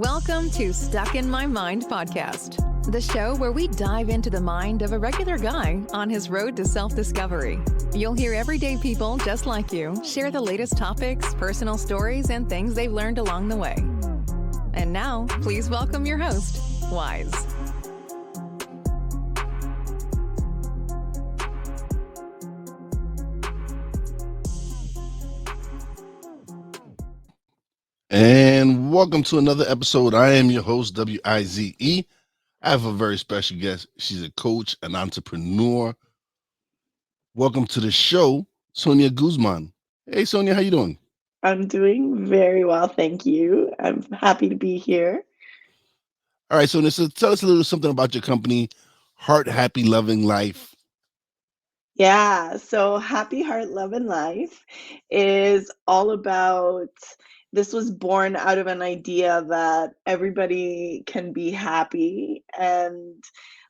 Welcome to Stuck in My Mind podcast, the show where we dive into the mind of a regular guy on his road to self-discovery. You'll hear everyday people just like you share the latest topics, personal stories, and things they've learned along the way. And now, please welcome your host, Wise. And welcome to another episode. I am your host, W-I-Z-E. I have a very special guest. She's a coach, an entrepreneur. Welcome to the show, Sonia Guzman. Hey, Sonia, how you doing? I'm doing very well, thank you. I'm happy to be here. All right, Sonia, so tell us a little something about your company, Heart Lovin Life. Yeah, so Happy Heart Lovin Life is all about this was born out of an idea that everybody can be happy and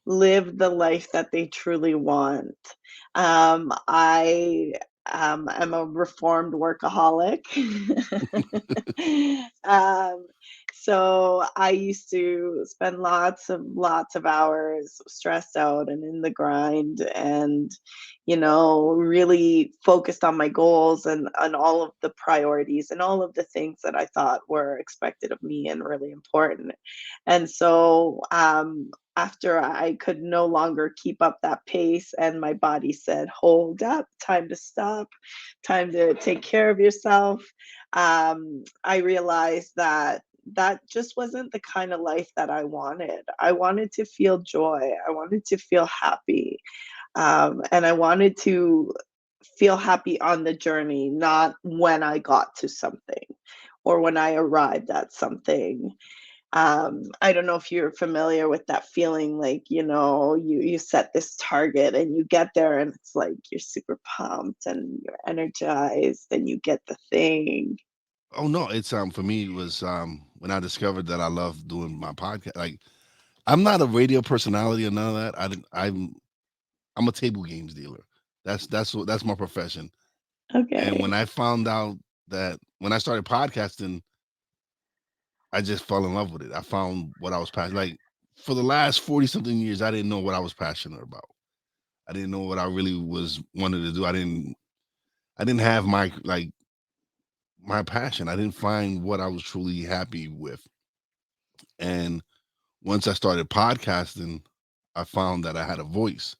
live the life that they truly want. I am a reformed workaholic. um, so I used to spend lots of hours stressed out and in the grind and really focused on my goals and on all of the priorities and all of the things that I thought were expected of me and really important. And so after I could no longer keep up that pace and my body said, hold up, time to stop, time to take care of yourself, I realized that that just wasn't the kind of life that I wanted. I wanted to feel joy. I wanted to feel happy. And I wanted to feel happy on the journey, not when I got to something or when I arrived at something. I don't know if you're familiar with that feeling, like, you set this target and you get there and it's like you're super pumped and you're energized and you get the thing. Oh no, it's for me it was when I discovered that I love doing my podcast. Like I'm not a radio personality or none of that. I'm a table games dealer. That's my profession. And when Okay. I found out that when I started podcasting, I just fell in love with it. I found what I was passionate. Like for the last 40 something years, I didn't know what I was passionate about. I didn't know what I really was wanted to do. I didn't have my passion. I didn't find what I was truly happy with. And once I started podcasting, I found that I had a voice.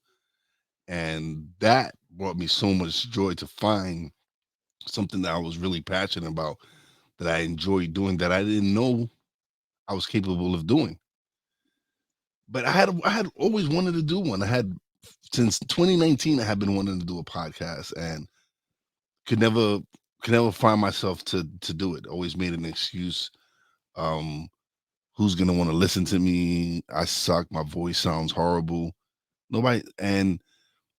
And that brought me so much joy to find something that I was really passionate about, that I enjoyed doing, that I didn't know I was capable of doing. But I had always wanted to do one. I had since 2019 I had been wanting to do a podcast and could never find myself to do it. Always made an excuse. Um who's gonna want to listen to me? I suck, my voice sounds horrible. Nobody, and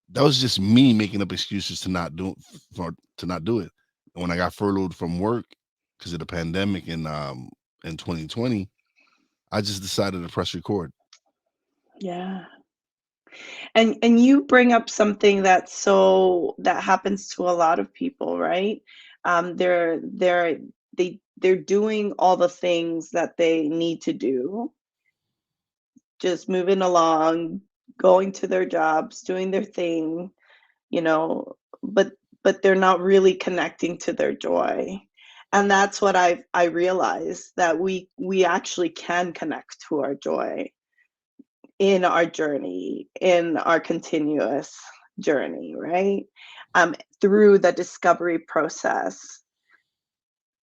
that was just me making up excuses to not do it. And when I got furloughed from work because of the pandemic in 2020, I just decided to press record. Yeah. And you bring up something that happens to a lot of people, right? They're doing all the things that they need to do, just moving along, going to their jobs, doing their thing, you know, but they're not really connecting to their joy. And that's what I realized, that we actually can connect to our joy in our journey, in our continuous journey, right? Through the discovery process,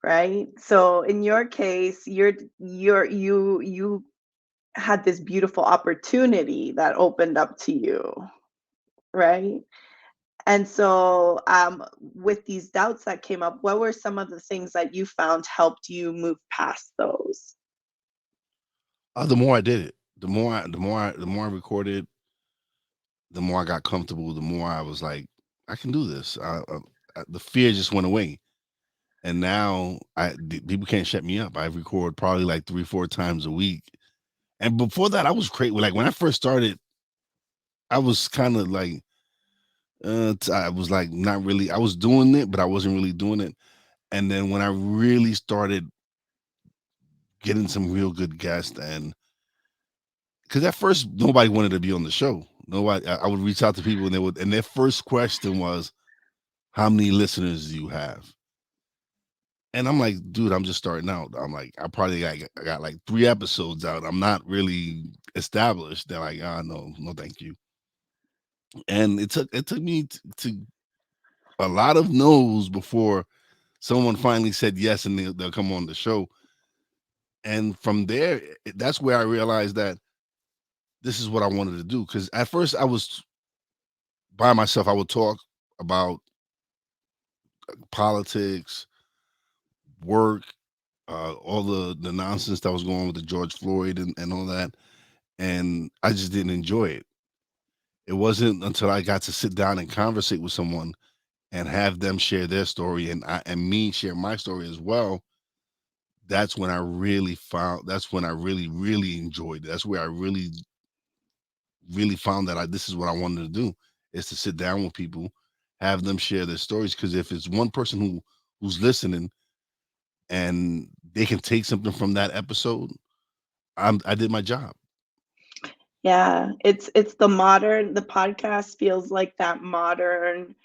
right? So in your case, you had this beautiful opportunity that opened up to you, right? And so, with these doubts that came up, what were some of the things that you found helped you move past those? The more I did it, the more I recorded, the more I got comfortable, the more I was like, I can do this. The fear just went away, and now people can't shut me up. I record probably like 3-4 times a week, and before that, I was crazy. Like when I first started, I was kind of like, I was like not really. I was doing it, but I wasn't really doing it. And then when I really started getting some real good guests. And because at first nobody wanted to be on the show. Nobody. I would reach out to people, and and their first question was, "How many listeners do you have?" And I'm like, dude, I'm just starting out. I'm like, I got like 3 episodes out. I'm not really established. They're like, ah, no, no, thank you. And it took me to a lot of no's before someone finally said yes, and they'll come on the show. And from there, that's where I realized that this is what I wanted to do. Because at first I was by myself. I would talk about politics, work, all the nonsense that was going on with the George Floyd and all that, and I just didn't enjoy it. It wasn't until I got to sit down and conversate with someone and have them share their story, and me share my story as well. That's when I really found. That's when I really enjoyed it. That's where I really found that this is what I wanted to do, is to sit down with people, have them share their stories. Because if it's one person who's listening and they can take something from that episode, I did my job. Yeah, it's the podcast feels like that modern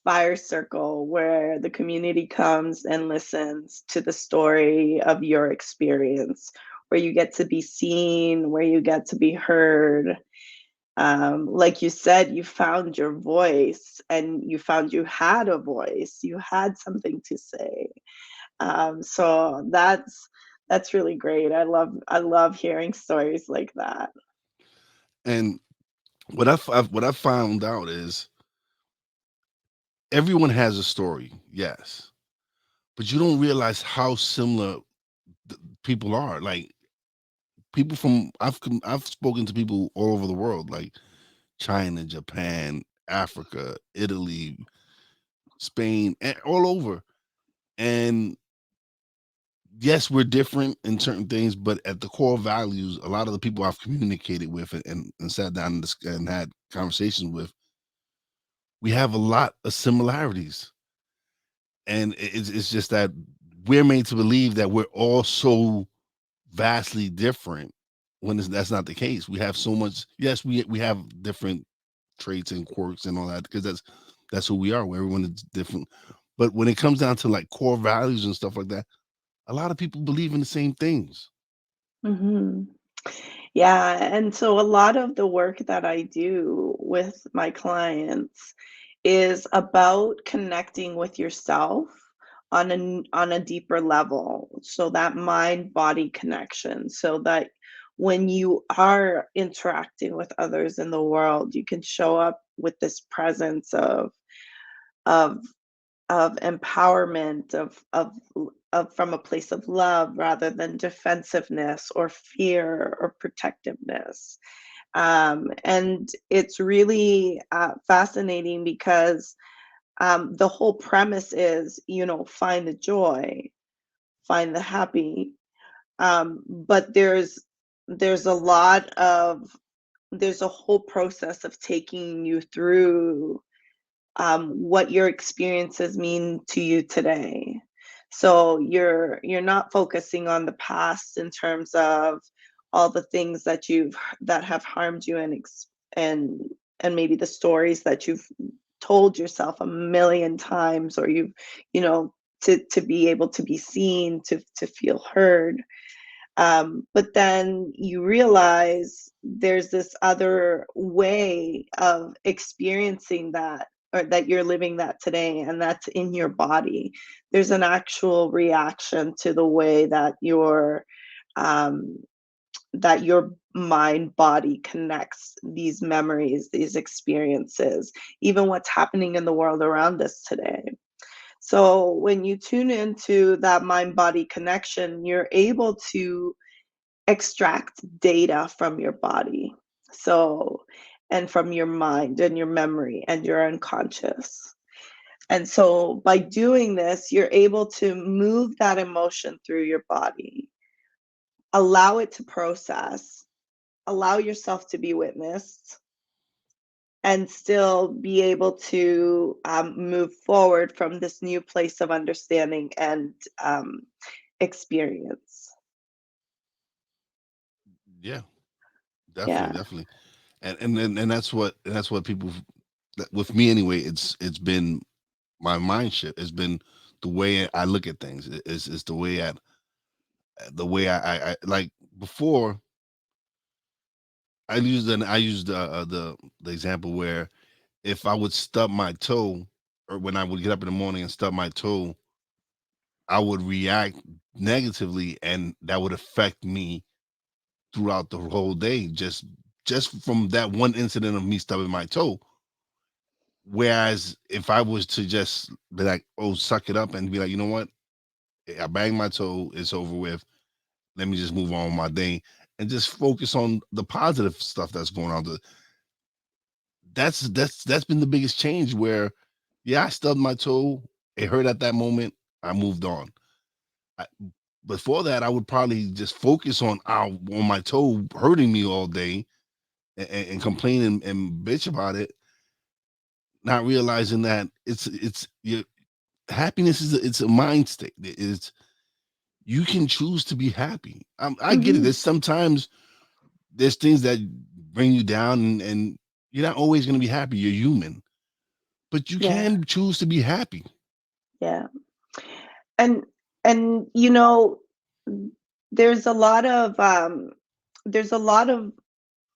fire circle where the community comes and listens to the story of your experience, where you get to be seen, where you get to be heard. Like you said, you found your voice and you found you had a voice, you had something to say. So that's really great. I love hearing stories like that. And what I found out is everyone has a story, yes, but you don't realize how similar people are. Like people from I've spoken to people all over the world, like China, Japan, Africa, Italy, Spain, and all over. And yes, we're different in certain things, but at the core values, a lot of the people I've communicated with and sat down and had conversations with, we have a lot of similarities. And it's just that we're made to believe that we're all so vastly different when that's not the case. We have so much. Yes, we have different traits and quirks and all that, because that's who we are. Where everyone is different. But when it comes down to like core values and stuff like that, a lot of people believe in the same things. Mhm. Yeah, and so a lot of the work that I do with my clients is about connecting with yourself on a deeper level. So that mind-body connection, so that when you are interacting with others in the world, you can show up with this presence of of empowerment, of from a place of love rather than defensiveness or fear or protectiveness. And it's really fascinating because the whole premise is, find the joy, find the happy. But there's a lot of there's a whole process of taking you through what your experiences mean to you today. So you're not focusing on the past in terms of all the things that have harmed you and and maybe the stories that you've told yourself a million times, or you know to be able to be seen, to feel heard. But then you realize there's this other way of experiencing that, or that you're living that today, and that's in your body. There's an actual reaction to the way um, that your mind body connects these memories, these experiences, even what's happening in the world around us today. So when you tune into that mind body connection, you're able to extract data from your body. So, and from your mind and your memory and your unconscious. And so by doing this, you're able to move that emotion through your body, allow it to process, allow yourself to be witnessed, and still be able to move forward from this new place of understanding and experience. Yeah, Yeah. definitely. And that's what people, with me anyway, it's been my mind shift. It's been the way I look at things. It's the way I like before. I used the example where if I would stub my toe, or when I would get up in the morning and stub my toe, I would react negatively, and that would affect me throughout the whole day, just from that one incident of me stubbing my toe. Whereas if I was to just be like, oh, suck it up and be like, you know what, I banged my toe, it's over with. Let me just move on with my day and just focus on the positive stuff that's going on. That's been the biggest change. Where, yeah, I stubbed my toe, it hurt at that moment, I moved on. I, Before that, I would probably just focus on my toe hurting me all day, and complain and bitch about it, not realizing that it's your happiness it's a mind state. It's You can choose to be happy. I get it. Hmm. There's sometimes there's things that bring you down, and you're not always going to be happy. You're human, but you Yeah. can choose to be happy. Yeah. And you know, there's a lot of there's a lot of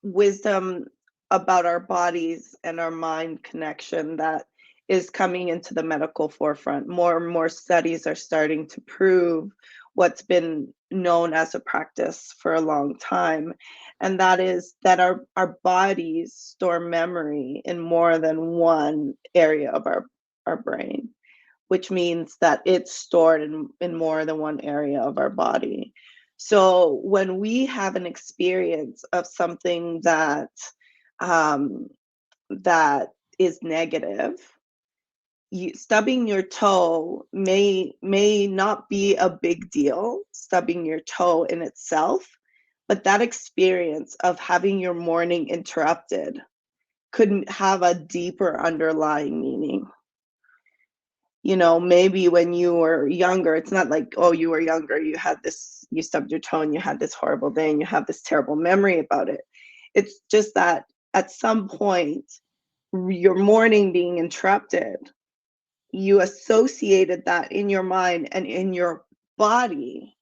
wisdom about our bodies and our mind connection that is coming into the medical forefront. More and more studies are starting to prove what's been known as a practice for a long time. And that is that our bodies store memory in more than one area of our brain, which means that it's stored in more than one area of our body. So when we have an experience of something um, that is negative, stubbing your toe may not be a big deal, stubbing your toe in itself, but that experience of having your morning interrupted could have a deeper underlying meaning. Maybe when you were younger, it's not like, oh, you were younger, you stubbed your toe and you had this horrible day and you have this terrible memory about it. It's just that at some point, your morning being interrupted, you associated that in your mind and in your body,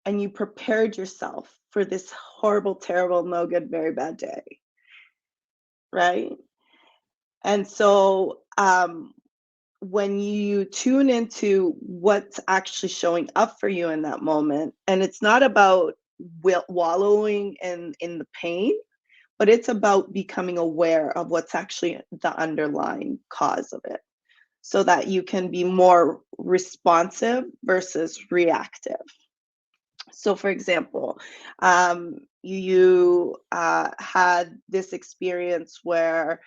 and you prepared yourself for this horrible, terrible, no good, very bad day, right? And so, when you tune into what's actually showing up for you in that moment, and it's not about wallowing in the pain, but it's about becoming aware of what's actually the underlying cause of it, so that you can be more responsive versus reactive. So for example, you had this experience where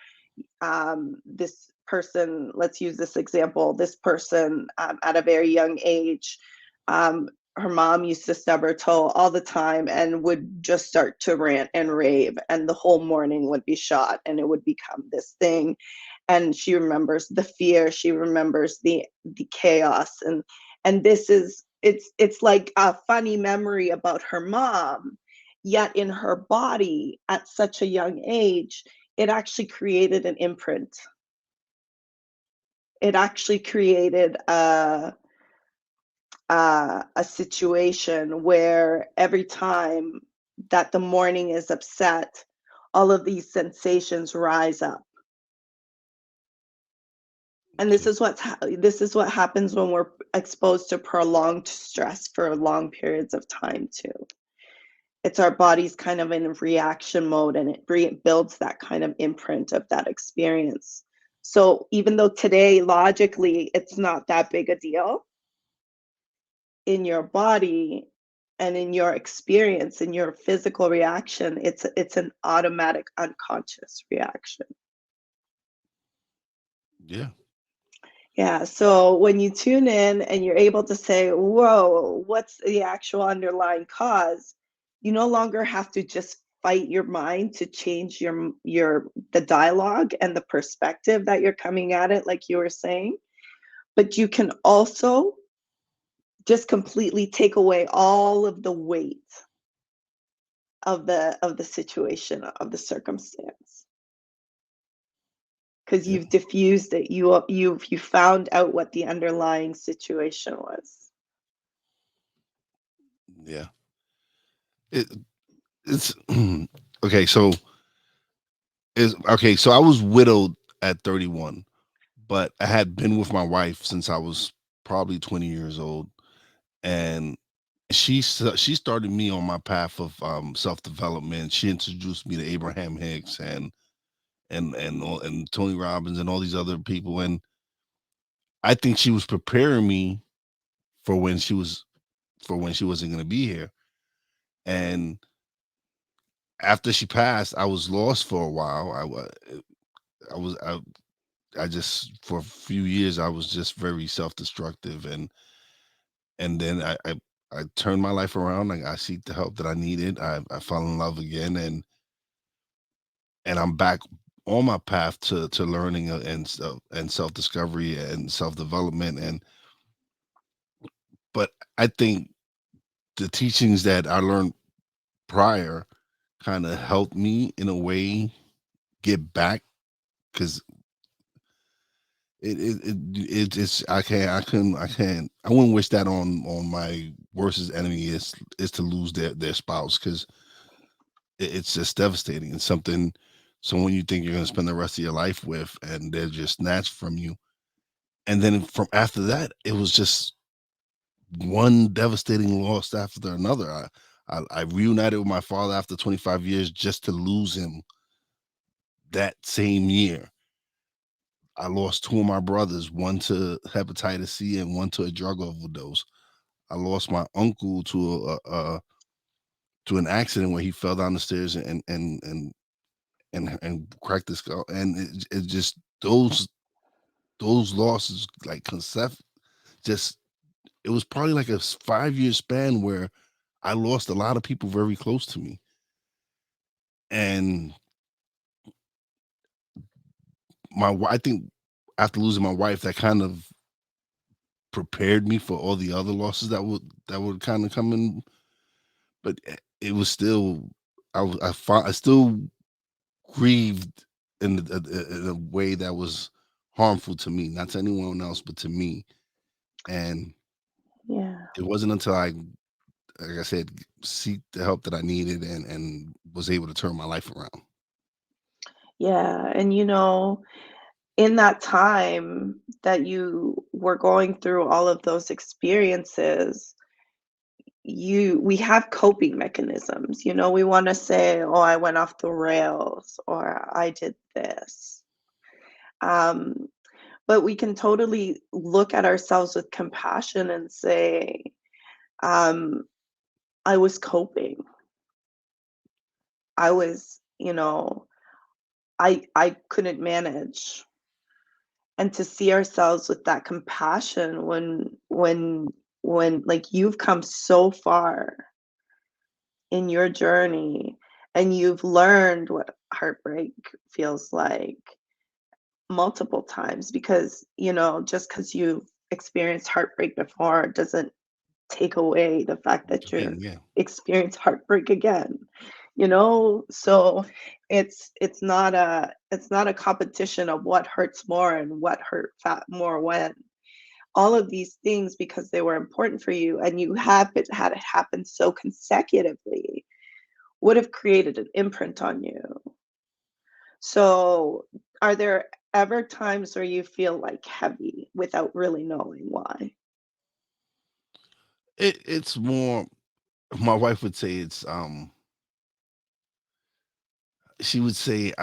this person, let's use this example, this person at a very young age, her mom used to stub her toe all the time and would just start to rant and rave, and the whole morning would be shot and it would become this thing. And she remembers the fear, she remembers the chaos, and this is it's like a funny memory about her mom, yet in her body at such a young age, it actually created an imprint. It actually created a situation where every time that the morning is upset, all of these sensations rise up. And Okay. this is what happens when we're exposed to prolonged stress for long periods of time too. It's our body's kind of in reaction mode, and it builds that kind of imprint of that experience. So even though today logically it's not that big a deal, in your body and in your experience, in your physical reaction, it's an automatic unconscious reaction. Yeah. Yeah, so when you tune in and you're able to say, whoa, what's the actual underlying cause? You no longer have to just fight your mind to change the dialogue and the perspective that you're coming at it, like you were saying, but you can also just completely take away all of the weight of the situation, of the circumstance, because Yeah. you've diffused it. You found out what the underlying situation was. Yeah. It it's okay. So I was widowed at 31, but I had been with my wife since I was probably 20 years old, and she started me on my path of self development. She introduced me to Abraham Hicks and Tony Robbins and all these other people, and I think she was preparing me for when she wasn't going to be here. And after she passed, I was lost for a while. I was I just for a few years I was just very self destructive, and then I turned my life around. I seek the help that I needed. I fell in love again, and I'm back on my path to learning and self discovery and self development. And but I think the teachings that I learned prior kind of helped me in a way get back, because it's I wouldn't wish that on my worst enemy is to lose their spouse, because it's just devastating. It's something someone you think you're going to spend the rest of your life with, and they're just snatched from you. And then from after that, it was just one devastating loss after another. I reunited with my father after 25 years just to lose him that same year. I lost two of my brothers, one to hepatitis C and one to a drug overdose. I lost my uncle to an accident where he fell down the stairs and cracked his skull. And it just those losses, like just it was probably like a 5 year span where I lost a lot of people very close to me. And I think after losing my wife, that kind of prepared me for all the other losses that would kind of come in. But it was still, I still grieved in a way that was harmful to me, not to anyone else, but to me. And Yeah. it wasn't until like I said, seek the help that I needed and was able to turn my life around. Yeah, and in that time that you were going through all of those experiences, we have coping mechanisms. We want to say, oh, I went off the rails, or I did this. um, but we can totally look at ourselves with compassion and say, um, I was coping. I was, I couldn't manage. And to see ourselves with that compassion when like you've come so far in your journey, and you've learned what heartbreak feels like multiple times, because just because you've experienced heartbreak before doesn't take away the fact that you're Again, yeah. experience heartbreak again. So it's not a competition of what hurts more and what hurt more when. All of these things, because they were important for you and you have it had it happen so consecutively, would have created an imprint on you. So are there ever times where you feel like heavy without really knowing why? It's more, my wife would say it's she would say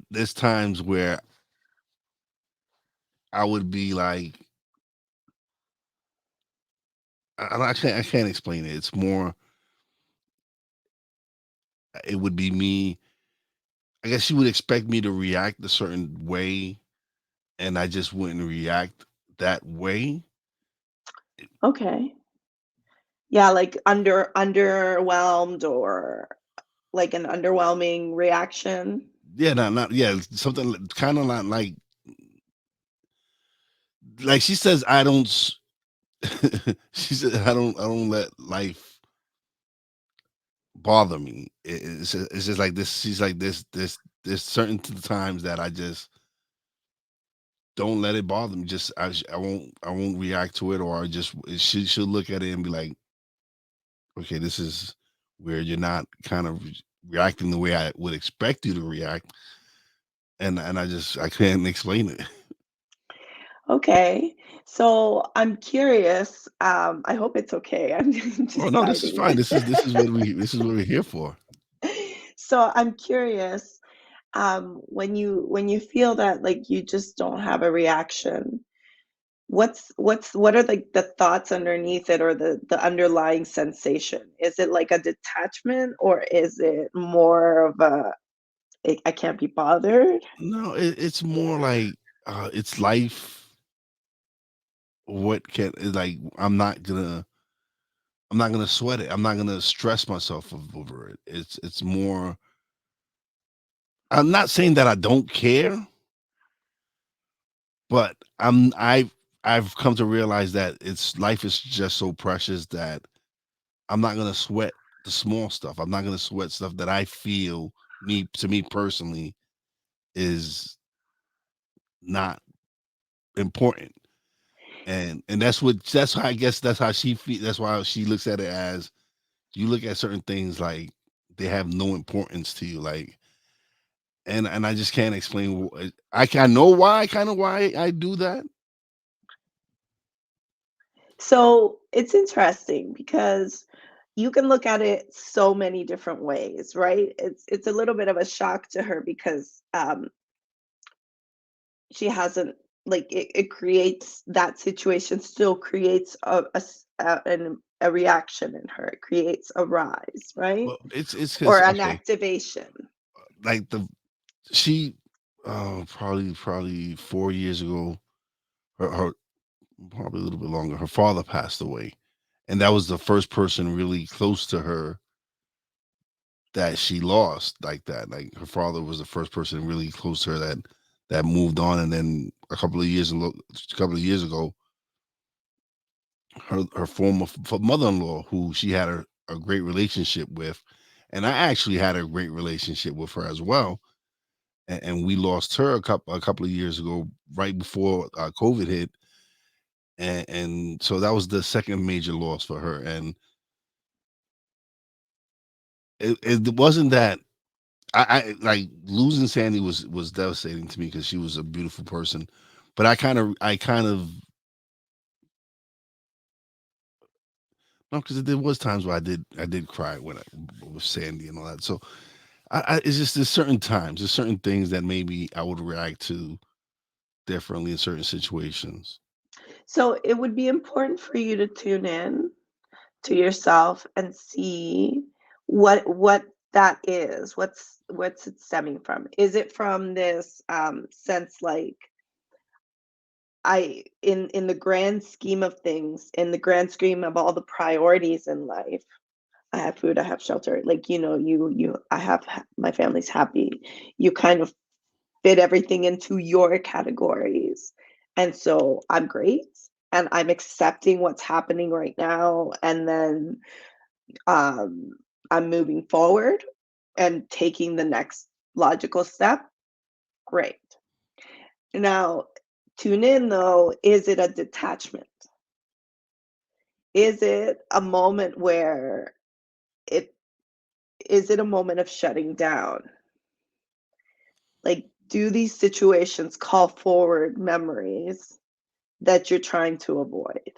there's times where I would be like, I can't explain it. It's more, it would be me. I guess she would expect me to react a certain way, and I just wouldn't react that way. Okay. Yeah, like underwhelmed, or like an underwhelming reaction. Yeah, not yeah, something kind of like she says I don't. She said I don't let life bother me. It's just like this. She's like this. There's certain times that I just don't let it bother me. Just I won't react to it, or I just she'll look at it and be like, okay, this is where you're not kind of reacting the way I would expect you to react, and I can't explain it. Okay. So I'm curious. I hope it's okay. I'm Oh no, this is deciding. fine. This is what we're here for. So I'm curious, when you feel that like you just don't have a reaction, what are like the thoughts underneath it, or the underlying sensation? Is it like a detachment, or is it more of a I can't be bothered? No, it's more like it's life. What can like I'm not gonna sweat it. I'm not gonna stress myself over it. It's more. I'm not saying that I don't care, but I've come to realize that it's life is just so precious that I'm not gonna sweat the small stuff. I'm not gonna sweat stuff that I feel me personally is not important. And that's how I guess that's how she feel. That's why she looks at it as you look at certain things like they have no importance to you. Like and I just can't explain. I can know why, kind of why I do that. So it's interesting because you can look at it so many different ways, right? It's a little bit of a shock to her because she hasn't, like, it creates that situation, still creates a reaction in her. It creates a rise, right? Well, it's Or because an okay, activation. like she probably 4 years ago, her probably a little bit longer. Her father passed away, and that was the first person really close to her that she lost like that. Like her father was the first person really close to her that moved on, and then a couple of years ago, her former mother-in-law, who she had a great relationship with, and I actually had a great relationship with her as well. And we lost her a couple of years ago, right before COVID hit, and so that was the second major loss for her. And it wasn't that I like losing Sandy was devastating to me because she was a beautiful person, but I kind of no, because there was times where I did cry when with Sandy and all that. So it's just there's certain things that maybe I would react to differently in certain situations. So it would be important for you to tune in to yourself and see what that is. What's it stemming from? Is it from this sense like, I in the grand scheme of things, in the grand scheme of all the priorities in life, I have food, I have shelter, like, I have my family's happy. You kind of fit everything into your categories. And so I'm great, and I'm accepting what's happening right now, and then um I'm moving forward and taking the next logical step. Great. Now, tune in though, is it a detachment? Is it a moment where it is it a moment of shutting down? Like, do these situations call forward memories that you're trying to avoid?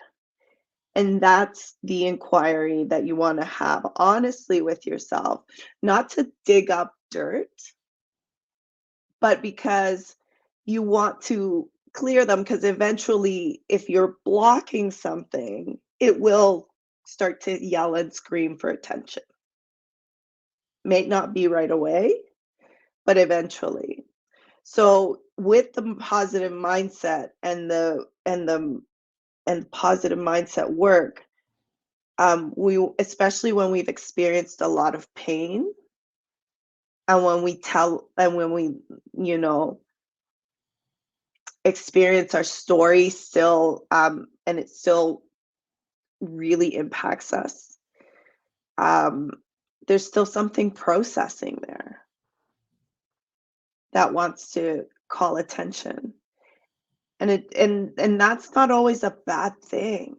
And that's the inquiry that you want to have honestly with yourself, not to dig up dirt, but because you want to clear them. Because eventually, if you're blocking something, it will start to yell and scream for attention. May not be right away, but eventually. So with the positive mindset and positive mindset work, we, especially when we've experienced a lot of pain, and when we, you know, experience our story still, and it still really impacts us. Um, there's still something processing there that wants to call attention. And that's not always a bad thing.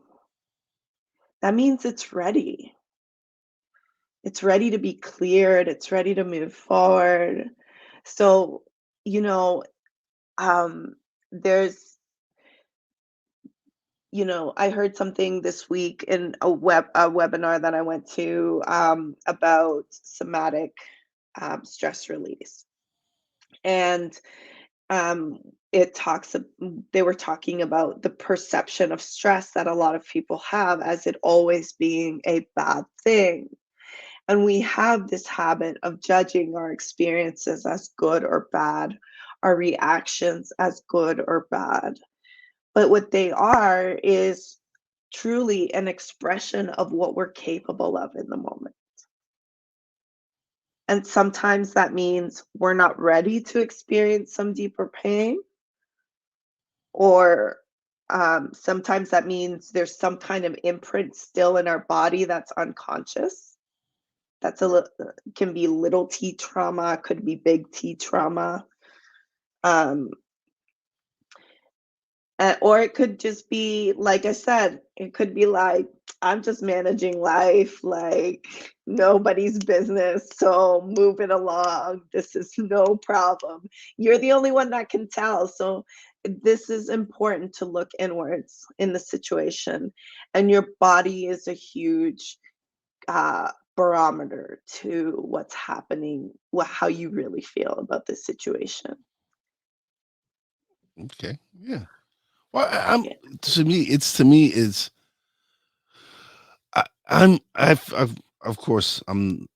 That means it's ready. It's ready to be cleared, it's ready to move forward. So, you know, there's I heard something this week in a webinar that I went to, about somatic, stress release. And um, they were talking about the perception of stress that a lot of people have as it always being a bad thing. And we have this habit of judging our experiences as good or bad, our reactions as good or bad. But what they are is truly an expression of what we're capable of in the moment. And sometimes that means we're not ready to experience some deeper pain, or sometimes that means there's some kind of imprint still in our body that's unconscious. That's can be little t trauma, could be big T trauma. Um, or it could just be, like I said, it could be like, I'm just managing life like nobody's business. So move it along. This is no problem. You're the only one that can tell. So this is important to look inwards in the situation. And your body is a huge barometer to what's happening, how you really feel about this situation. Okay. Yeah. Well, I'm Yeah. to me, it's I've of course I'm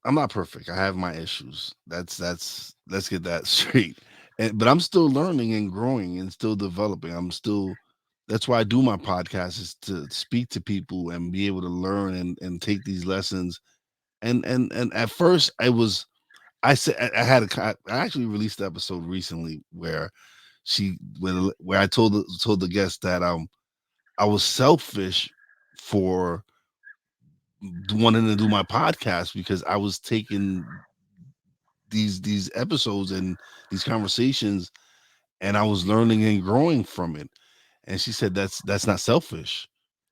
not perfect. I have my issues. That's let's get that straight. But I'm still learning and growing and still developing. I'm still That's why I do my podcast, is to speak to people and be able to learn and take these lessons. And at first I said I had I actually released the episode recently where where I told the guest that I was selfish for wanting to do my podcast because I was taking these episodes and these conversations, and I was learning and growing from it. And she said that's not selfish.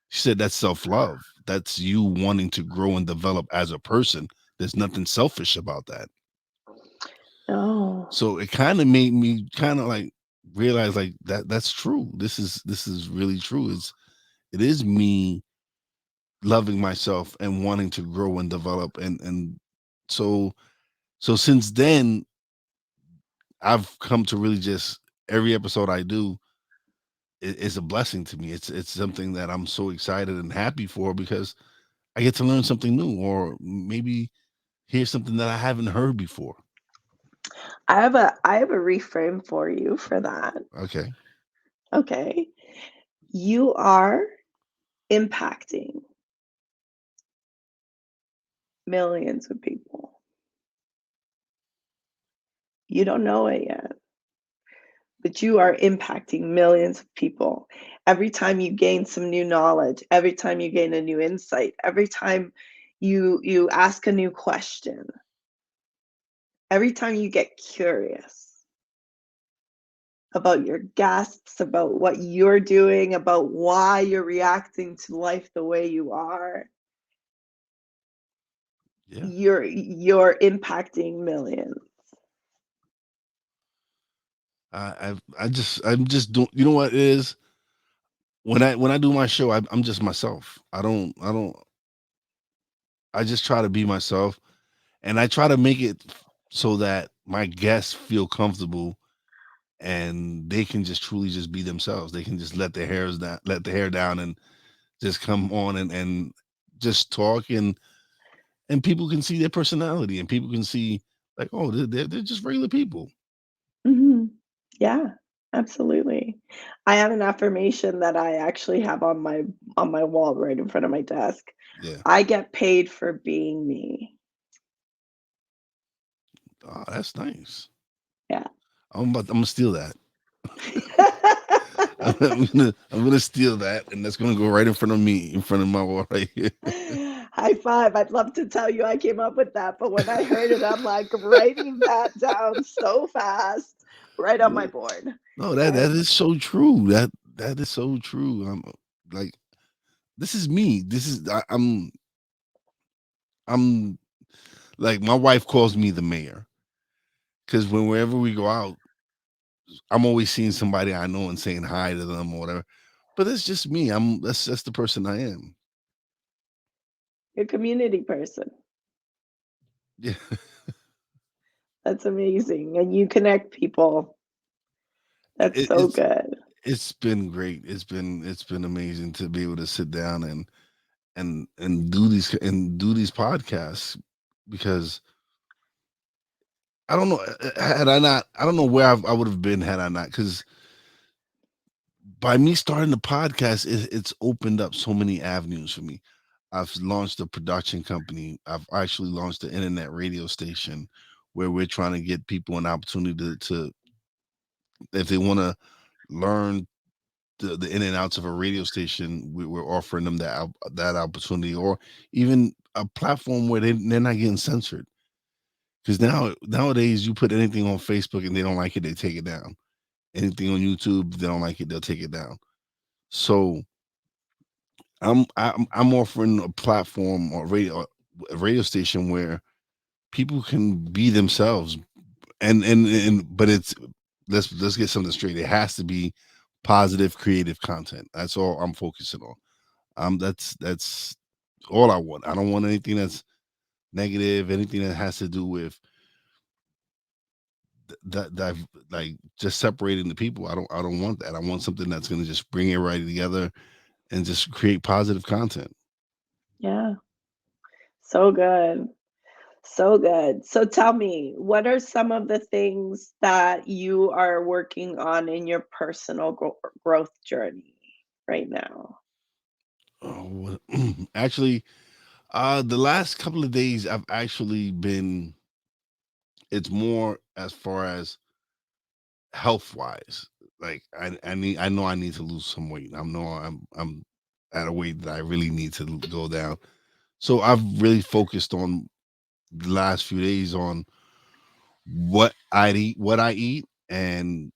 She said that's self-love. That's you wanting to grow and develop as a person. There's nothing selfish about that. Oh. So it kind of made me kind of like realize like that's true. This is really true. It is me loving myself and wanting to grow and develop, and so since then I've come to really just every episode I do is a blessing to me. It's something that I'm so excited and happy for because I get to learn something new, or maybe hear something that I haven't heard before. I have a reframe for you for that. Okay. Okay. You are impacting millions of people. You don't know it yet, but you are impacting millions of people. Every time you gain some new knowledge, every time you gain a new insight, every time you ask a new question, every time you get curious about your guests, about what you're doing, about why you're reacting to life the way you are, Yeah. you're impacting millions. I'm just doing. You know what it is? When I do my show, I'm just myself. I don't. I just try to be myself, and I try to make it so that my guests feel comfortable and they can just truly just be themselves. They can just let the hair down, and just come on and just talk, and people can see their personality, and people can see like, oh, they're just regular people. Mhm. Yeah, absolutely. I have an affirmation that I actually have on my wall right in front of my desk. Yeah. I get paid for being me. Oh, that's nice. Yeah. I'm gonna steal that. I'm gonna steal that, and that's gonna go right in front of me, in front of my wall right here. high five. I'd love to tell you I came up with that, but when I heard it, I'm like writing that down so fast, right on my No, board. no, that And is so true. That is so true. Like, this is me. I'm like, my wife calls me the mayor because wherever we go out, I'm always seeing somebody I know and saying hi to them or whatever. But it's just me. That's just the person I am. you're a community person. Yeah. That's amazing. And you connect people. That's It, so it's good. it's been great. It's been amazing to be able to sit down and do these podcasts because I don't know, had I not, I don't know where I would have been had I not, because by me starting the podcast, it's opened up so many avenues for me. I've launched a production company. I've actually launched an internet radio station where we're trying to get people an opportunity to if they want to learn the in and outs of a radio station, we're offering them that opportunity, or even a platform where they're not getting censored. Because nowadays, you put anything on Facebook and they don't like it, they take it down. Anything on YouTube, they don't like it, they'll take it down. So I'm offering a platform or a radio station where people can be themselves, and but it's, let's get something straight. It has to be positive, creative content. That's all I'm focusing on. That's all I want. I don't want anything that's negative, anything that has to do with that, like just separating the people. I don't want that. I want something that's going to just bring everybody together and just create positive content. Yeah. So good. So good. So tell me, what are some of the things that you are working on in your personal growth journey right now? Oh, actually, the last couple of days I've actually been. It's more as far as health wise. Like, I know I need to lose some weight. I know I'm at a weight that I really need to go down. So I've really focused on the last few days on what I eat, and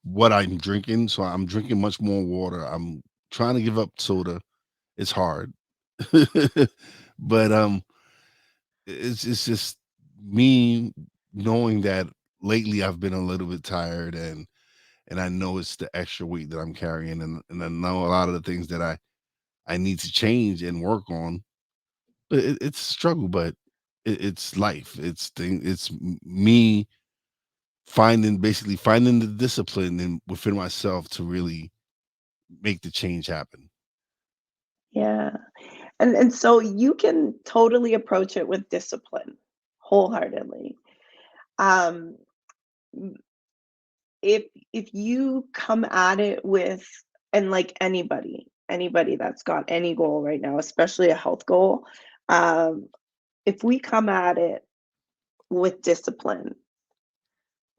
what I'm drinking. So I'm drinking much more water. I'm trying to give up soda. It's hard. But it's just me knowing that lately I've been a little bit tired, and I know it's the extra weight that I'm carrying, and I know a lot of the things that I need to change and work on. But it's a struggle, but it's life. Me finding the discipline within myself to really make the change happen. Yeah. And so you can totally approach it with discipline, wholeheartedly. Um, if if you come at it with, and like anybody that's got any goal right now, especially a health goal, um, if we come at it with discipline,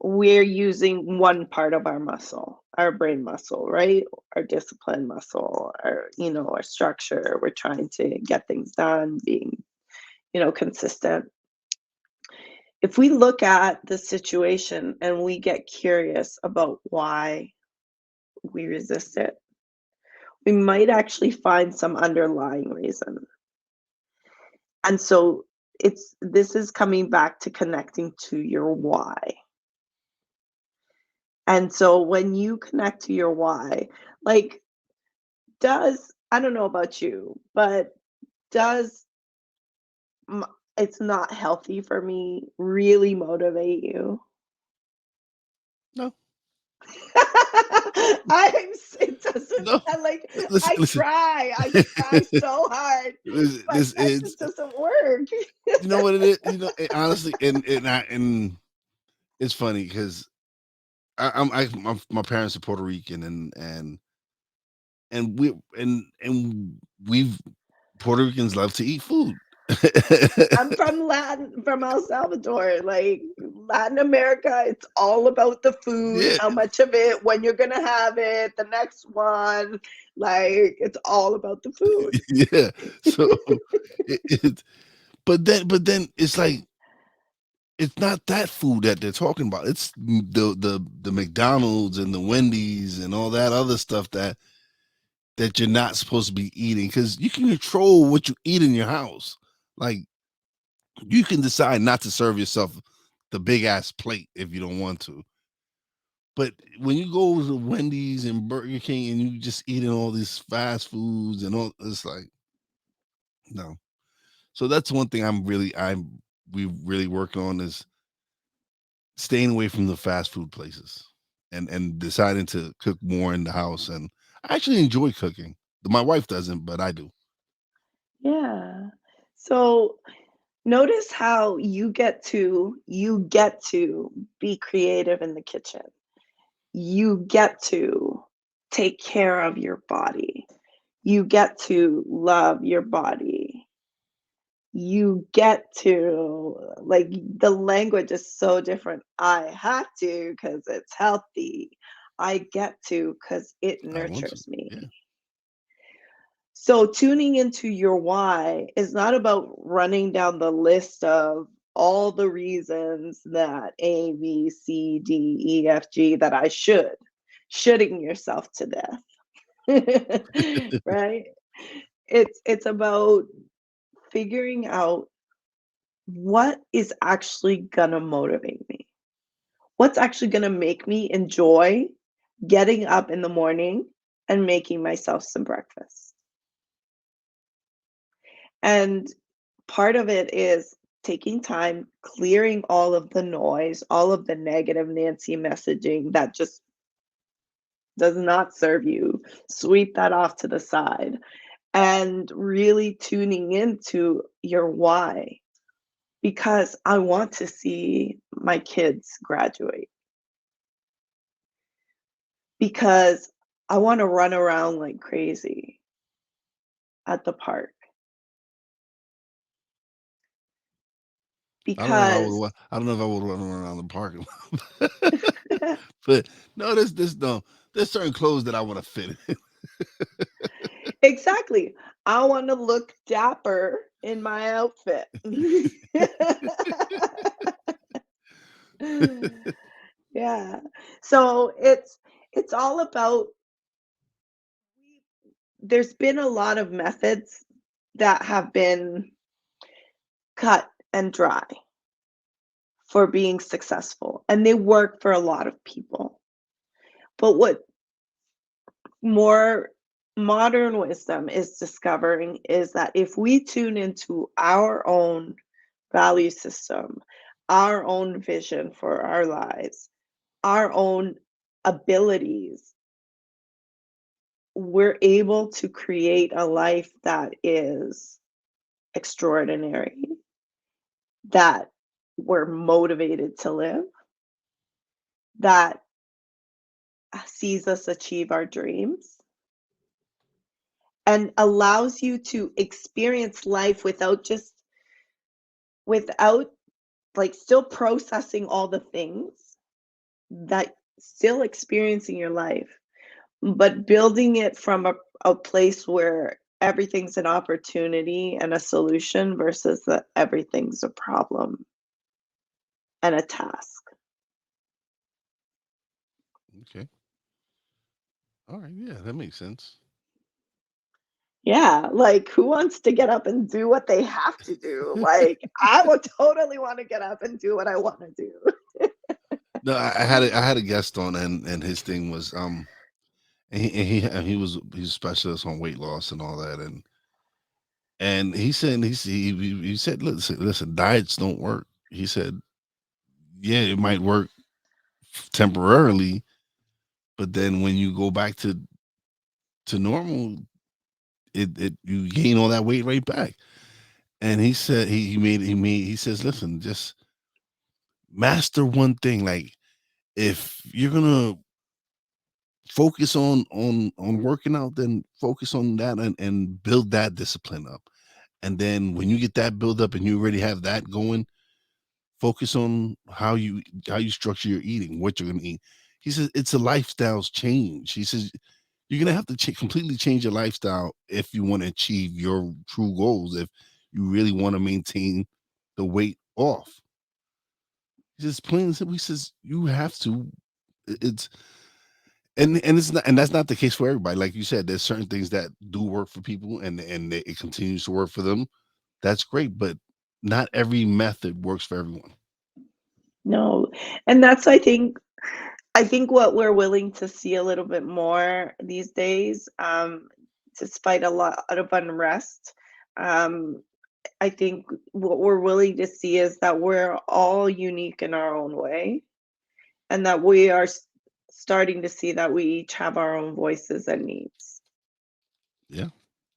we're using one part of our muscle, our brain muscle, right? Our discipline muscle, our structure. We're trying to get things done, being, consistent. If we look at the situation and we get curious about why we resist it, we might actually find some underlying reason. And so this is coming back to connecting to your why. And so when you connect to your why, like, does, I don't know about you, but does m- it's not healthy for me really motivate you? No, It doesn't, no. I like, Listen, listen. I try so hard, but This that is, just doesn't work. you know what it is. Honestly, and it's funny because my parents are Puerto Rican, and we've Puerto Ricans love to eat food. I'm from El Salvador, like, Latin America, it's all about the food, Yeah, how much of it, when you're gonna have it, the next one. Like, it's all about the food. yeah. So it but then it's like it's not that food that they're talking about. It's the McDonald's and the Wendy's and all that other stuff that you're not supposed to be eating because you can control what you eat in your house. Like you can decide not to serve yourself the big ass plate if you don't want to. But when you go to Wendy's and Burger King and you just eating all these fast foods and all, it's like no. So that's one thing we really working on is staying away from the fast food places and deciding to cook more in the house. And I actually enjoy cooking. My wife doesn't, but I do. Yeah. So notice how you get to be creative in the kitchen. You get to take care of your body. You get to love your body. You get to, like, the language is so different. I have to because it's healthy. I get to because it I want to. nurtures me. Yeah. So tuning into your why is not about running down the list of all the reasons that A, B, C, D, E, F, G that I shoulding yourself to death. Right? It's about figuring out what is actually gonna motivate me. What's actually gonna make me enjoy getting up in the morning and making myself some breakfast. And part of it is taking time, clearing all of the noise, all of the negative Nancy messaging that just does not serve you. Sweep that off to the side and really tuning into your why. Because I want to see my kids graduate. Because I want to run around like crazy at the park. I don't know if I Because would. I don't know if I would run around the parking lot. But no, there's no there's certain clothes that I want to fit in. exactly. I want to look dapper in my outfit. Yeah. So it's all about there's been a lot of methods that have been cut and dry for being successful and they work for a lot of people. But what more modern wisdom is discovering is that if we tune into our own value system, our own vision for our lives, our own abilities, we're able to create a life that is extraordinary, that we're motivated to live, that sees us achieve our dreams, and allows you to experience life without like still processing all the things that still experiencing your life, but building it from a place where everything's an opportunity and a solution versus that everything's a problem and a task. Okay. All right. Yeah, that makes sense. Yeah, like who wants to get up and do what they have to do? Like I would totally want to get up and do what I want to do. No, I had a guest on and his thing was and he was a specialist on weight loss and all that and he said listen, diets don't work. He said yeah, it might work temporarily, but then when you go back to normal, it you gain all that weight right back. And he said he says listen, just master one thing. Like if you're gonna focus on working out, then focus on that and build that discipline up. And then when you get that build up and you already have that going, Focus on how you structure your eating, what you're gonna eat. He says it's a lifestyle's change. He says you're gonna have to completely change your lifestyle if you want to achieve your true goals. If you really want to maintain the weight off, he says plain and simple. He says you have to. It's and it's not, and that's not the case for everybody. Like you said, there's certain things that do work for people, and it continues to work for them. That's great, but not every method works for everyone. No. And that's I think what we're willing to see a little bit more these days, despite a lot of unrest. Um, I think what we're willing to see is that we're all unique in our own way, and that we are starting to see that we each have our own voices and needs. Yeah,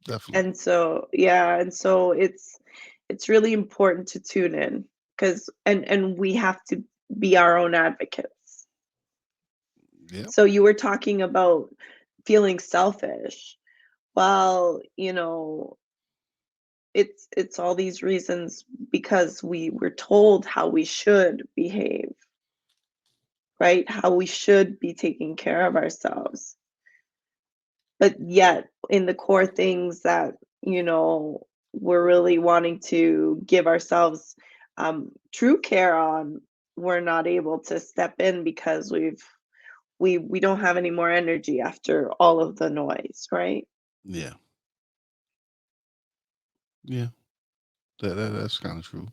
definitely. And so, yeah, and so it's really important to tune in, because and we have to be our own advocates. Yeah, So you were talking about feeling selfish. Well, it's all these reasons because we were told how we should behave, right? How we should be taking care of ourselves. But yet, in the core things that, we're really wanting to give ourselves true care on, we're not able to step in because we don't have any more energy after all of the noise, right? yeah, yeah. That's kind of true.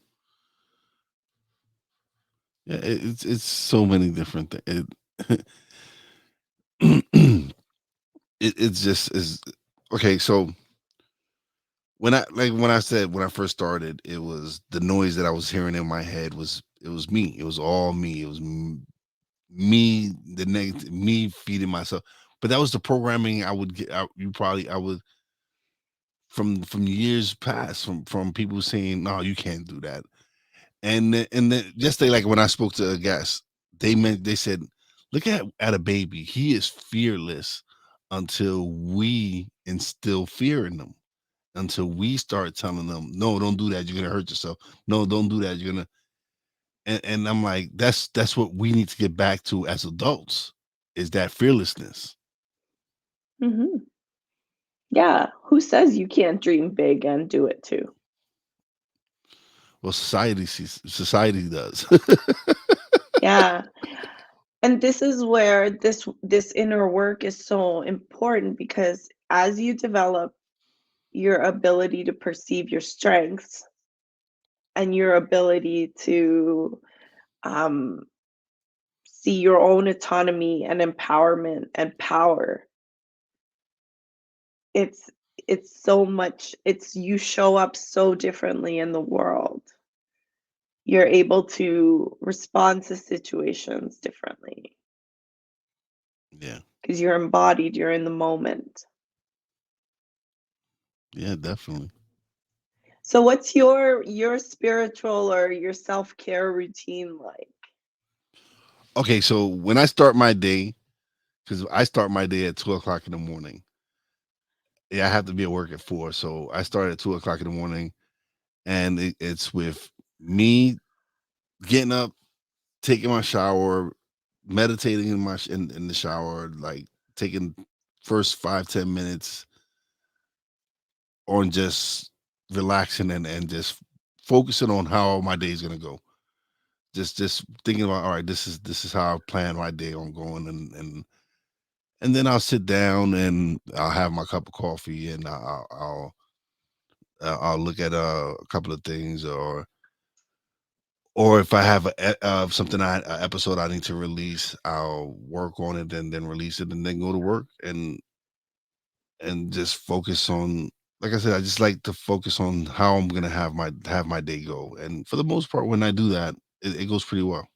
Yeah, it's so many different things. It's just is okay. So when I said when I first started, it was the noise that I was hearing in my head was it was me. It was all me. It was me, the negative, me feeding myself. But that was the programming I would get. I would from years past from people saying, "No, you can't do that." And then just like when I spoke to a guest, they said, "Look at a baby. He is fearless until we instill fear in them. Until we start telling them, no, don't do that. You're gonna hurt yourself. No, don't do that. You're gonna." And I'm like, that's what we need to get back to as adults, is that fearlessness. Hmm. Yeah. Who says you can't dream big and do it too? Well, society does. Yeah. And this is where this inner work is so important, because as you develop your ability to perceive your strengths and your ability to um, see your own autonomy and empowerment and power, it's it's so much, it's you show up so differently in the world. You're able to respond to situations differently Yeah, because you're embodied, you're in the moment. yeah, definitely. So what's your spiritual or your self-care routine like? Okay, so when I start my day, because I start my day at 2 o'clock in the morning. Yeah, I have to be at work at 4, so I start at 2 o'clock in the morning, and it's with me getting up, taking my shower, meditating in the shower, like taking first 5-10 minutes on just relaxing and just focusing on how my day is gonna go. Just thinking about, all right, this is how I plan my day on going, and then I'll sit down and I'll have my cup of coffee, and I'll look at a couple of things, or if I have something a episode I need to release, I'll work on it and then release it and then go to work and just focus on, like I said, I just like to focus on how I'm gonna have my day go. And for the most part, when I do that, it goes pretty well.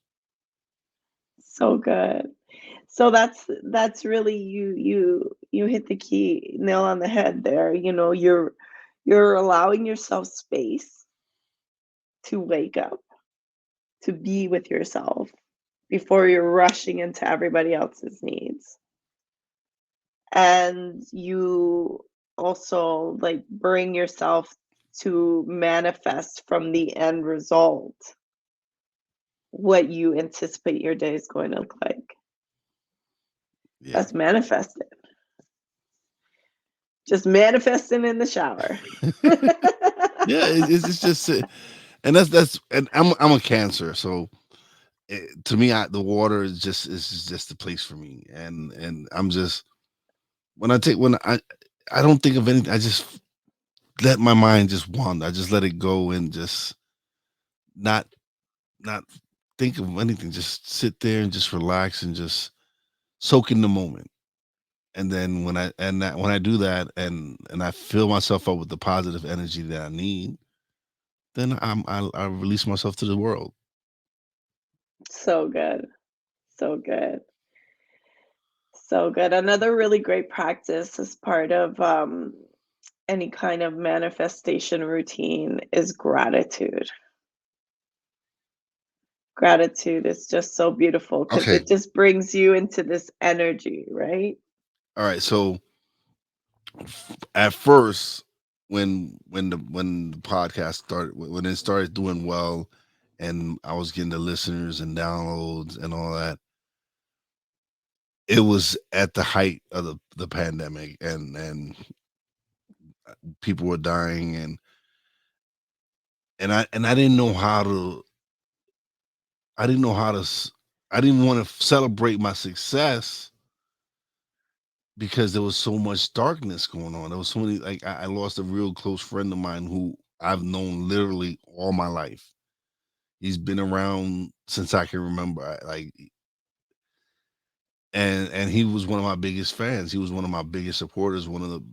So good. So that's really, you hit the key nail on the head there. You're allowing yourself space to wake up, to be with yourself before you're rushing into everybody else's needs. And you also like bring yourself to manifest from the end result what you anticipate your day is going to look like. Yeah. That's manifesting. Just manifesting in the shower. Yeah, it's just and that's and I'm a Cancer, so to me, the water is just the place for me, and I'm just when I don't think of anything. I just let my mind just wander. I just let it go and just not not think of anything. Just sit there and just relax and just soak in the moment. And then when I do that and I fill myself up with the positive energy that I need, then I release myself to the world. So good. So good. So good. Another really great practice as part of any kind of manifestation routine is gratitude. Gratitude is just so beautiful because Okay. it just brings you into this energy, right? All right. So at first, when the podcast started, when it started doing well, and I was getting the listeners and downloads and all that, it was at the height of the pandemic, and people were dying, and I didn't know how to I didn't know how to I didn't want to celebrate my success because there was so much darkness going on. There was so many, like I lost a real close friend of mine who I've known literally all my life. He's been around since I can remember. And he was one of my biggest fans. He was one of my biggest supporters. One of the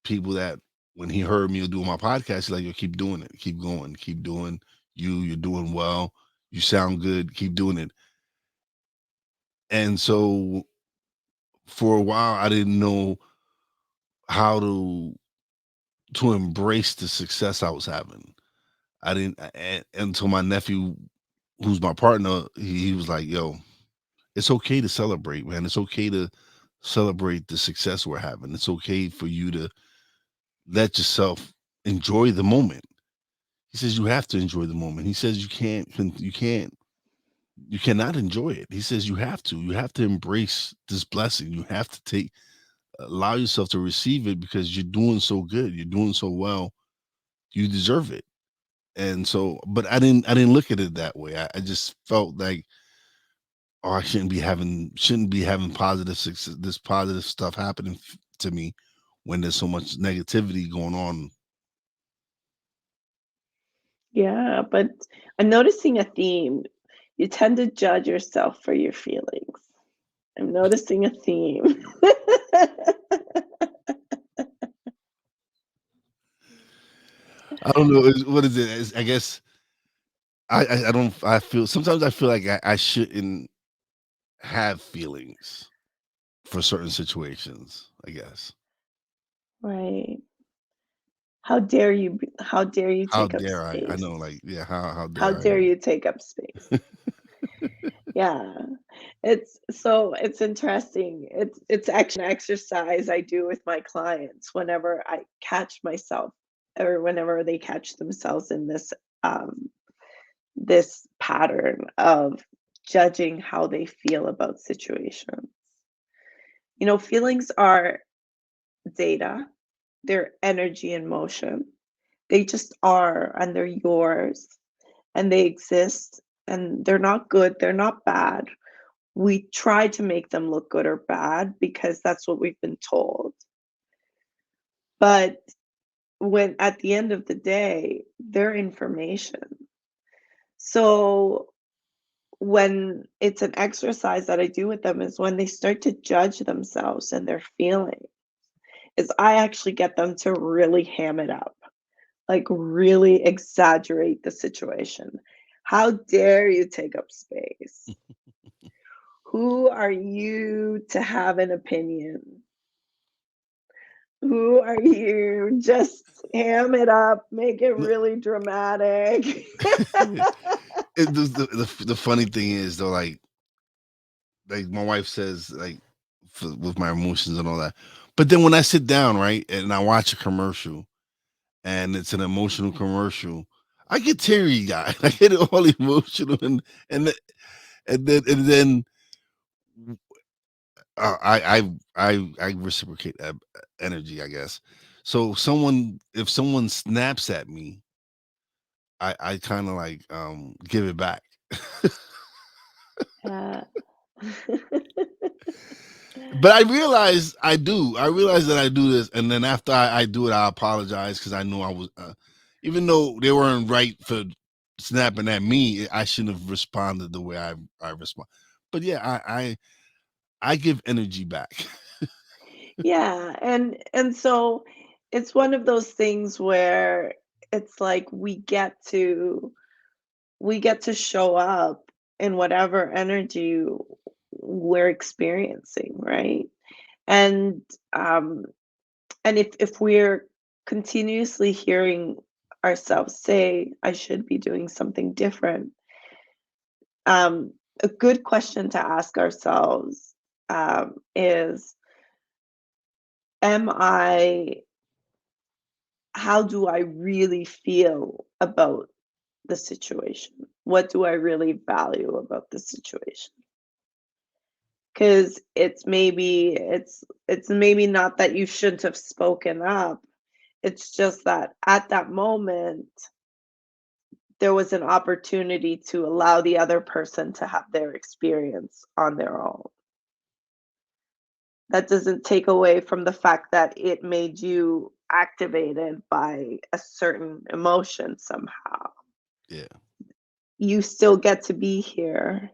people that when he heard me doing my podcast, he's like, "Yo, keep doing it, keep going, keep doing you're doing well. You sound good. Keep doing it." And so for a while, I didn't know how to embrace the success I was having. I didn't until my nephew, who's my partner, he was like, "Yo, it's okay to celebrate, man. It's okay to celebrate the success we're having. It's okay for you to let yourself enjoy the moment." He says you have to enjoy the moment. He says you cannot enjoy it. He says you have to. You have to embrace this blessing. You have to allow yourself to receive it because you're doing so good. You're doing so well. You deserve it. And so, but I didn't look at it that way. I just felt like, oh, I shouldn't be having positive success, this positive stuff happening to me when there's so much negativity going on. Yeah, but I'm noticing a theme. You tend to judge yourself for your feelings. I'm noticing a theme. I don't know what is it. I guess I don't. I feel sometimes I feel like I shouldn't have feelings for certain situations. I guess. Right. How dare you How take up dare I? I space? know, like, yeah. How How dare I? dare you take up space? Yeah. It's interesting. It's actually an exercise I do with my clients whenever I catch myself or whenever they catch themselves in um this pattern of judging how they feel about situations. Feelings are data, they're energy in motion. They just are, and they're yours, and they exist, and they're not good, they're not bad. We try to make them look good or bad because that's what we've been told. But when at the end of the day, they're information. So when it's an exercise that I do with them is when they start to judge themselves and their feelings, is I actually get them to really ham it up, like really exaggerate the situation. How dare you take up space? Who are you to have an opinion? Who are you? Just ham it up, make it No, really dramatic. the funny thing is though, like my wife says, like with my emotions and all that. But then when I sit down, right, and I watch a commercial, and it's an emotional commercial, I get teary, guy. I get all emotional, and th- and then I reciprocate energy, I guess. So if someone snaps at me, I kind of like give it back. Yeah. But I realize I do. I realize that I do this, and then after I do it, I apologize because I know I was, even though they weren't right for snapping at me, I shouldn't have responded the way I respond. But yeah, I give energy back. Yeah, and so it's one of those things where it's like we get to show up in whatever energy we're experiencing, right? And um and if we're continuously hearing ourselves say, I should be doing something different, a good question to ask ourselves is, am I how do I really feel about the situation? What do I really value about the situation? Because it's maybe not that you shouldn't have spoken up. It's just that at that moment there was an opportunity to allow the other person to have their experience on their own. That doesn't take away from the fact that it made you activated by a certain emotion somehow. Yeah, You still get to be here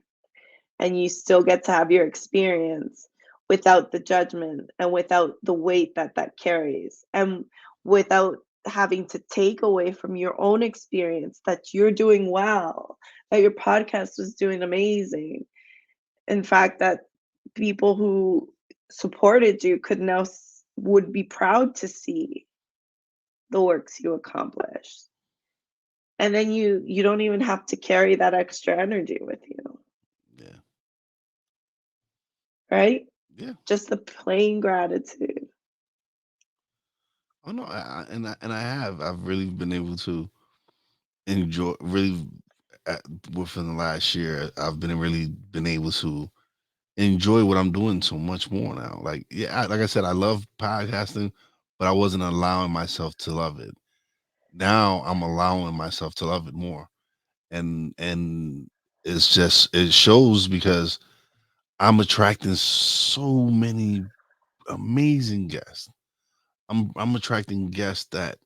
and you still get to have your experience without the judgment and without the weight that that carries, and without having to take away from your own experience that you're doing well, that your podcast was doing amazing. In fact, that people who supported you could now would be proud to see the works you accomplished. And then you don't even have to carry that extra energy with you, yeah, right? yeah. Just the plain gratitude. Oh no, I've really been able to enjoy really uh, within the last year. I've been really been able to enjoy what I'm doing so much more now. Like, yeah, like I said, I love podcasting, but I wasn't allowing myself to love it. Now I'm allowing myself to love it more, and it shows because I'm attracting so many amazing guests. I'm attracting guests that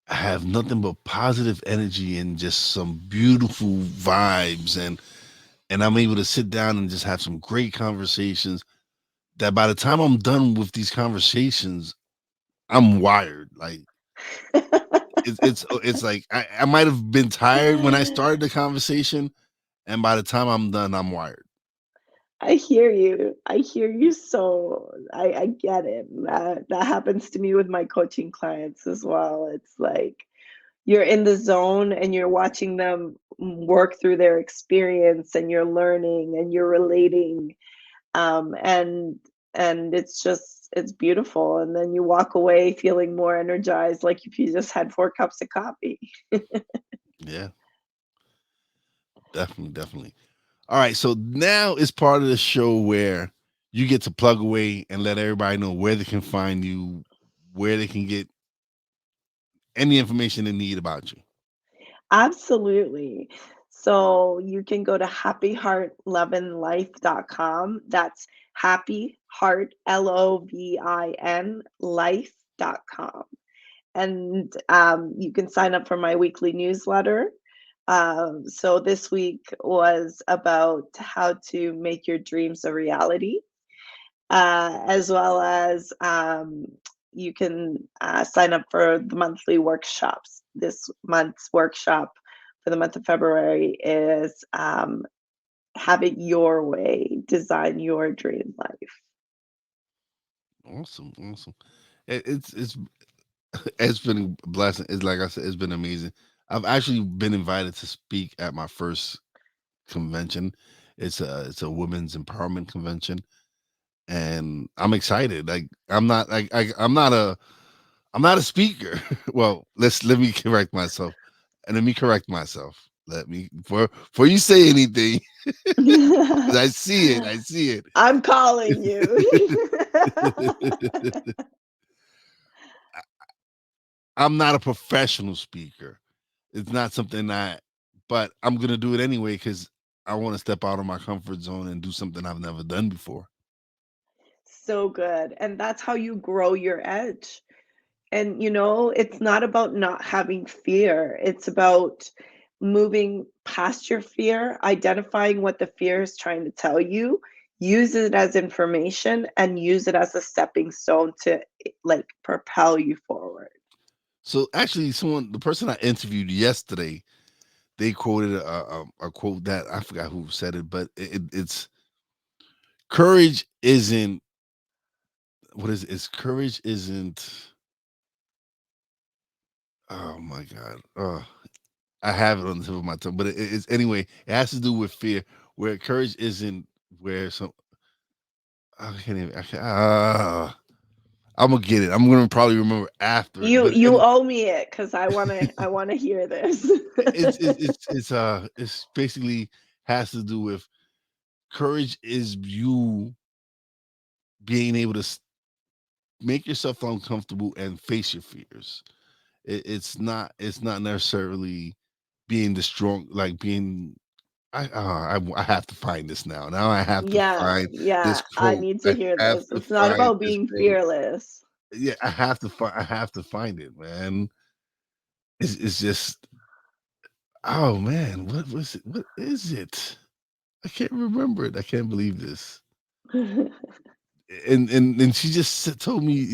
have nothing but positive energy and just some beautiful vibes, and I'm able to sit down and just have some great conversations that by the time I'm done with these conversations, I'm wired. Like it's like I might have been tired when I started the conversation, and by the time I'm done, I'm wired. I hear you. I hear you. So I get it. That happens to me with my coaching clients as well. It's like you're in the zone and you're watching them work through their experience and you're learning and you're relating, and it's beautiful, and then you walk away feeling more energized, like if you just had 4 cups of coffee. Yeah, definitely, definitely. All right, so now it's part of the show where you get to plug away and let everybody know where they can find you, where they can get any information they need about you. Absolutely. So you can go to happyheartlovinlife.com. That's happy heart LOVIN life.com. And you can sign up for my weekly newsletter. So this week was about how to make your dreams a reality, as well as you can sign up for the monthly workshops. This month's workshop for the month of February is have it your way, design your dream life. Awesome, awesome. It's it's been a blessing. It's like I said, it's been amazing. I've actually been invited to speak at my first convention. It's a women's empowerment convention, and I'm excited. Like I'm not I'm not a speaker. Well, let me correct myself. And let me correct myself. Let me before you say anything, 'cause I see it. I see I'm calling you. it. I'm not a professional speaker. It's not something but I'm gonna do it anyway because I want to step out of my comfort zone and do something I've never done before. So good. And that's how you grow your edge. And, it's not about not having fear. It's about moving past your fear, identifying what the fear is trying to tell you, use it as information, and use it as a stepping stone to like propel you forward. So actually, the person I interviewed yesterday, they quoted a quote that I forgot who said it, but it's courage isn't what is it? It's courage isn't. Oh my god. I have it on the tip of my tongue, but it's anyway. It has to do with fear. Where courage isn't where some. I can't even. I'm gonna get it. I'm gonna probably remember after it. You But you owe me it because I wanna hear this. it's basically has to do with courage is you being able to make yourself uncomfortable and face your fears. It's not necessarily being the strong like being I have to find this now. Now I have to Yeah, find this yeah, I quote. need to I hear have this. to It's not find about this being thing. fearless. Yeah, I have to find it, man. It's just oh man, what was it? What is it? I can't remember it. I can't believe this. And she just told me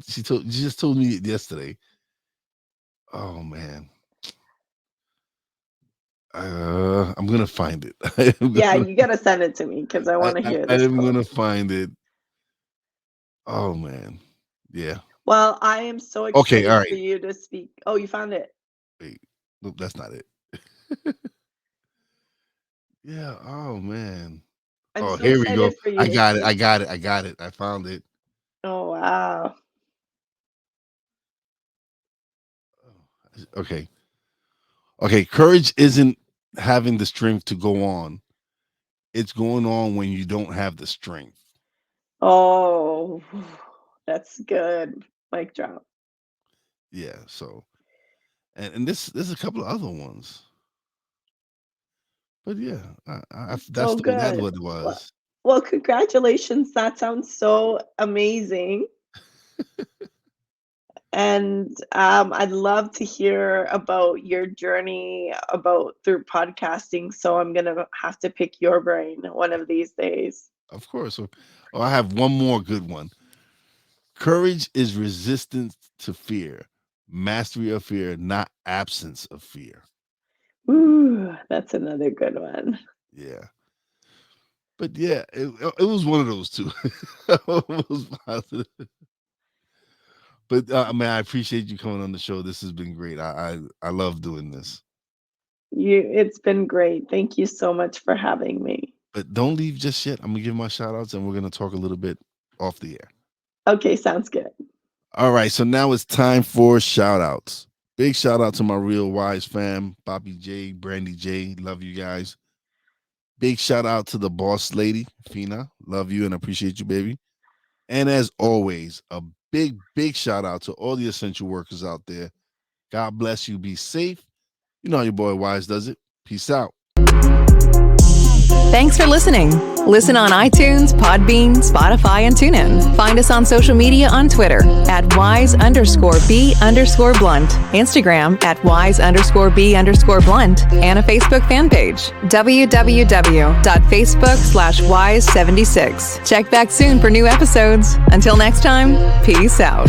she just told me it yesterday. Oh man. I'm gonna find it. Yeah, you gotta send it to me because I wanna hear I this am quote. gonna find it. Oh man. Yeah. Well, I am so Okay, all excited for right. you to speak. Oh, you found it. Wait. Nope, that's not it. Yeah. Oh man. I'm Oh, so here we go. excited for you I to got it. speak. I got it. I got it. I found it. Oh, wow. Okay. Okay. Courage isn't having the strength to go on. It's going on when you don't have the strength. Oh, that's good. Mic drop. Yeah. So and this there's a couple of other ones. But yeah, So that's good. what it Well, was. well, congratulations. That sounds so amazing. And I'd love to hear about your journey about through podcasting. So I'm gonna have to pick your brain one of these days. Of course. Oh, I have one more good one. Courage is resistance to fear, mastery of fear, not absence of fear. Ooh, that's another good one. Yeah. But yeah, it was one of those two. Almost positive. But I mean, I appreciate you coming on the show. This has been great. I love doing this. It's been great. Thank you so much for having me. But don't leave just yet. I'm gonna give my shout outs and we're gonna talk a little bit off the air. Okay, sounds good. All right, so now it's time for shout outs. Big shout out to my Real Wise fam, Bobby J, Brandy J. Love you guys. Big shout out to the boss lady, Fina. Love you and appreciate you, baby. And as always, a big shout out to all the essential workers out there. God bless you. Be safe. You know how your boy Wise does it. Peace out. Thanks for listening. Listen on iTunes, Podbean, Spotify, and TuneIn. Find us on social media on Twitter at wise_b_blunt, Instagram at wise_b_blunt, and a Facebook fan page, www.facebook.com/wise76. Check back soon for new episodes. Until next time, peace out.